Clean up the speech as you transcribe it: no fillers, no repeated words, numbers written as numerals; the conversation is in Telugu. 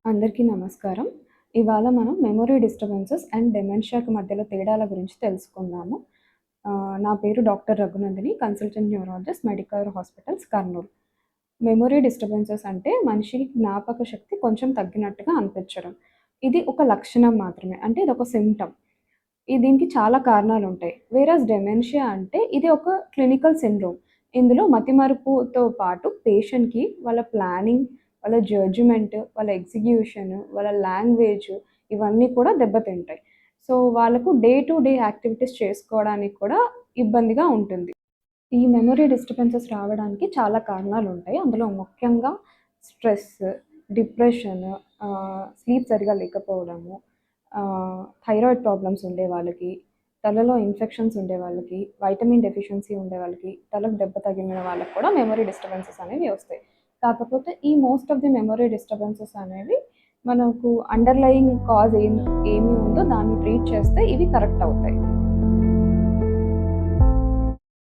అందరికీ నమస్కారం. ఇవాళ మనం మెమరీ డిస్టర్బెన్సెస్ అండ్ డెమెన్షియాకి మధ్యలో తేడాల గురించి తెలుసుకుందాము. నా పేరు doctor Raghunandini, consultant neurologist, Medicover hospitals, Kurnool. Memory disturbances అంటే మనిషి జ్ఞాపక శక్తి కొంచెం తగ్గినట్టుగా అనిపించడం. ఇది ఒక లక్షణం మాత్రమే. అంటే ఇదొక సింప్టమ్. దీనికి చాలా కారణాలుంటాయి. వేరస్ డెమెన్షియా అంటే ఇది ఒక క్లినికల్ సిండ్రోమ్. ఇందులో మతిమరుపుతో పాటు పేషెంట్‌కి వాళ్ళ ప్లానింగ్, వాళ్ళ జడ్జ్‌మెంట్, వాళ్ళ ఎగ్జిక్యూషన్, వాళ్ళ లాంగ్వేజ్ ఇవన్నీ కూడా దెబ్బతింటాయి. సో, వాళ్ళకు డే టు డే యాక్టివిటీస్ చేసుకోవడానికి కూడా ఇబ్బందిగా ఉంటుంది. ఈ మెమరీ డిస్టర్బెన్సెస్ రావడానికి చాలా కారణాలుంటాయి. అందులో ముఖ్యంగా స్ట్రెస్, డిప్రెషన్, స్లీప్ సరిగ్గా లేకపోవడము, థైరాయిడ్ ప్రాబ్లమ్స్ ఉండే వాళ్ళకి, తలలో ఇన్ఫెక్షన్స్ ఉండే వాళ్ళకి, వైటమిన్ డెఫిషియన్సీ ఉండే వాళ్ళకి, తలకు దెబ్బ తగిలిన వాళ్ళకి కూడా మెమరీ డిస్టర్బెన్సెస్ అనేవి వస్తాయి. కాకపోతే ఈ most of the memory disturbances అనేవి మనకు అండర్‌లయింగ్ కాజ్ ఏమి ఉందో దాన్ని ట్రీట్ చేస్తే ఇవి కరెక్ట్ అవుతాయి.